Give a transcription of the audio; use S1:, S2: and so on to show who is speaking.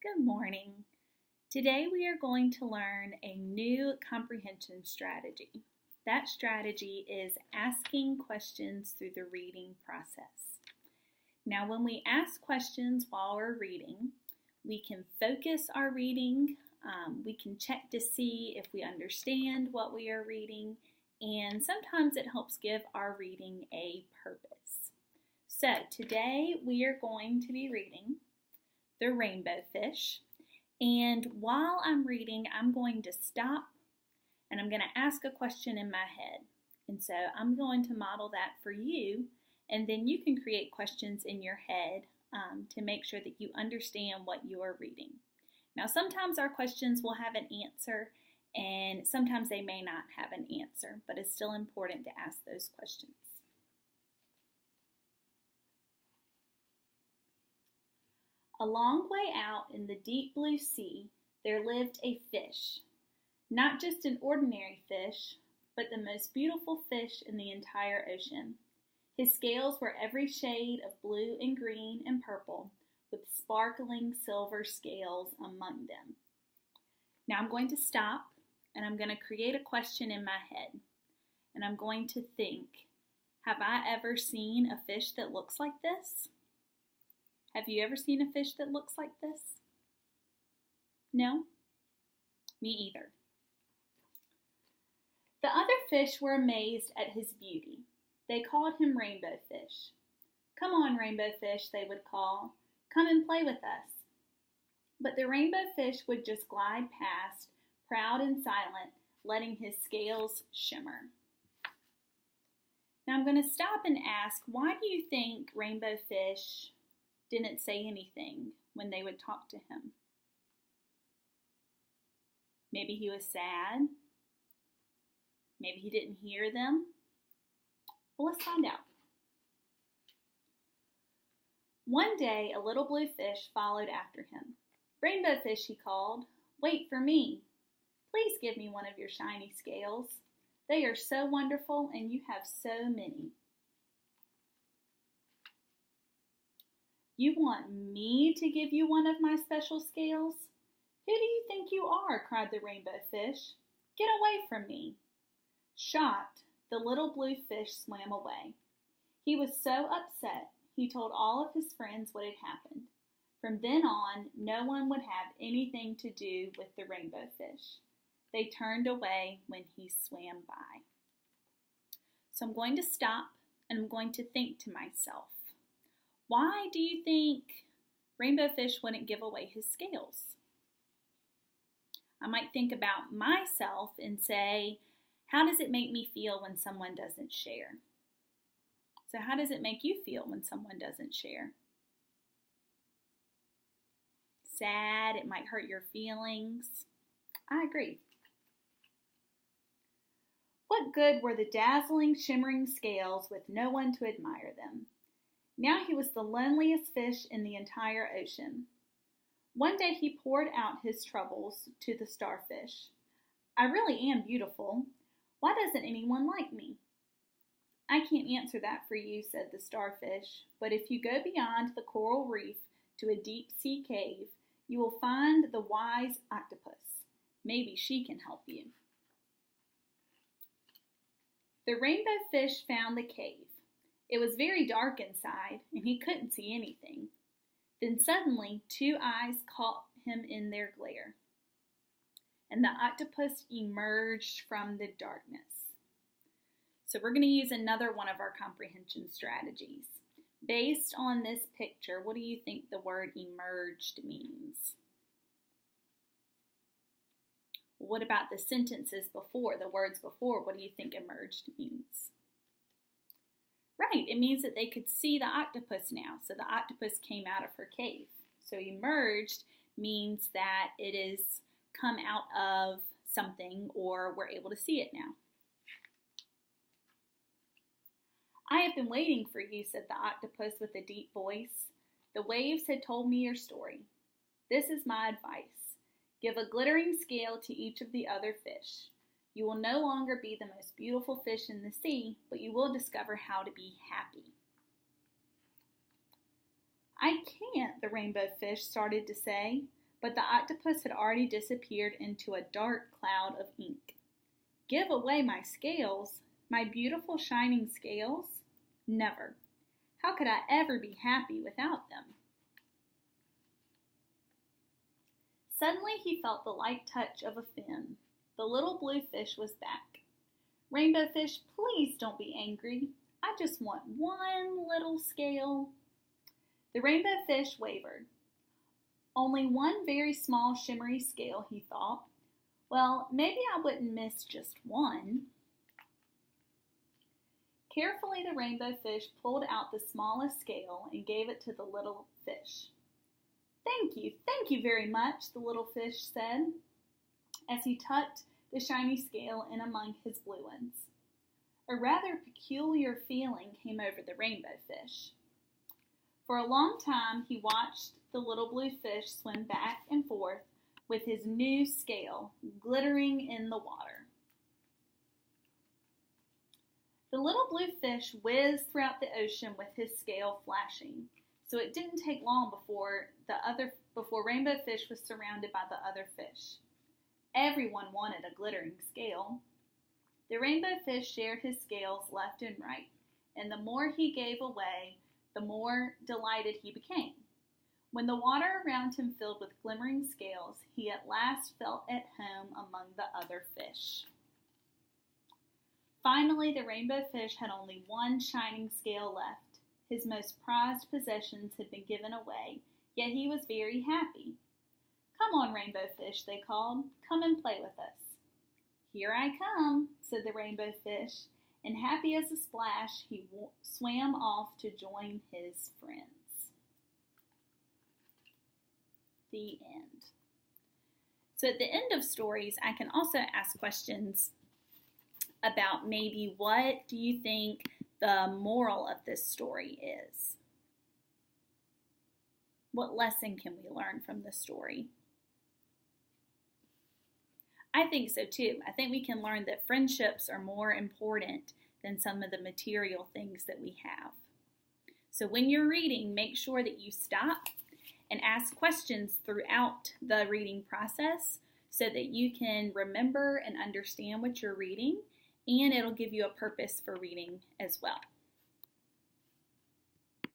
S1: Good morning. Today we are going to learn a new comprehension strategy. That strategy is asking questions through the reading process. Now, when we ask questions while we're reading, we can focus our reading, we can check to see if we understand what we are reading, and sometimes it helps give our reading a purpose. So today we are going to be reading The Rainbow Fish, and while I'm reading, I'm going to stop and I'm going to ask a question in my head. And so I'm going to model that for you, and then you can create questions in your head to make sure that you understand what you are reading. Now, sometimes our questions will have an answer, and sometimes they may not have an answer, but it's still important to ask those questions. A long way out in the deep blue sea, there lived a fish. Not just an ordinary fish, but the most beautiful fish in the entire ocean. His scales were every shade of blue and green and purple, with sparkling silver scales among them. Now I'm going to stop, and I'm going to create a question in my head. And I'm going to think, have I ever seen a fish that looks like this? Have you ever seen a fish that looks like this? No? Me either. The other fish were amazed at his beauty. They called him Rainbow Fish. "Come on, Rainbow Fish," they would call. "Come and play with us." But the Rainbow Fish would just glide past, proud and silent, letting his scales shimmer. Now I'm going to stop and ask, why do you think Rainbow Fish didn't say anything when they would talk to him? Maybe he was sad. Maybe he didn't hear them. Well, let's find out. One day, a little blue fish followed after him. "Rainbow Fish," he called, "wait for me. Please give me one of your shiny scales. They are so wonderful, and you have so many." "You want me to give you one of my special scales? Who do you think you are?" cried the Rainbow Fish. "Get away from me." Shocked, the little blue fish swam away. He was so upset, he told all of his friends what had happened. From then on, no one would have anything to do with the Rainbow Fish. They turned away when he swam by. So I'm going to stop, and I'm going to think to myself, why do you think Rainbow Fish wouldn't give away his scales? I might think about myself and say, how does it make me feel when someone doesn't share? So how does it make you feel when someone doesn't share? Sad, it might hurt your feelings. I agree. What good were the dazzling, shimmering scales with no one to admire them? Now he was the loneliest fish in the entire ocean. One day he poured out his troubles to the starfish. "I really am beautiful. Why doesn't anyone like me?" "I can't answer that for you," said the starfish, "but if you go beyond the coral reef to a deep sea cave, you will find the wise octopus. Maybe she can help you." The Rainbow Fish found the cave. It was very dark inside, and he couldn't see anything. Then suddenly, two eyes caught him in their glare, and the octopus emerged from the darkness. So we're going to use another one of our comprehension strategies. Based on this picture, what do you think the word emerged means? What about the sentences before, the words before? What do you think emerged means? Right, it means that they could see the octopus now. So the octopus came out of her cave. So emerged means that it is come out of something, or we're able to see it now. "I have been waiting for you," said the octopus with a deep voice. "The waves had told me your story. This is my advice. Give a glittering scale to each of the other fish. You will no longer be the most beautiful fish in the sea, but you will discover how to be happy." "I can't," the Rainbow Fish started to say, but the octopus had already disappeared into a dark cloud of ink. Give away my scales, my beautiful shining scales? Never. How could I ever be happy without them? Suddenly he felt the light touch of a fin. The little blue fish was back. Rainbow Fish, please don't be angry. I just want one little scale. The Rainbow Fish wavered. Only one very small shimmery scale, he thought. Well, maybe I wouldn't miss just one. Carefully, the Rainbow Fish pulled out the smallest scale and gave it to the little fish. Thank you very much, the little fish said, as he tucked the shiny scale in among his blue ones. A rather peculiar feeling came over the Rainbow Fish. For a long time, he watched the little blue fish swim back and forth with his new scale glittering in the water. The little blue fish whizzed throughout the ocean with his scale flashing, so it didn't take long before Rainbow Fish was surrounded by the other fish. Everyone wanted a glittering scale. The Rainbow Fish shared his scales left and right, and the more he gave away, the more delighted he became. When the water around him filled with glimmering scales, he at last felt at home among the other fish. Finally, the Rainbow Fish had only one shining scale left. His most prized possessions had been given away, yet he was very happy. Come on, Rainbow Fish, they called. Come and play with us. Here I come, said the Rainbow Fish, and happy as a splash, he swam off to join his friends. The end. So at the end of stories, I can also ask questions about maybe what do you think the moral of this story is? What lesson can we learn from this story? I think so too. I think we can learn that friendships are more important than some of the material things that we have. So when you're reading, make sure that you stop and ask questions throughout the reading process so that you can remember and understand what you're reading, and it'll give you a purpose for reading as well.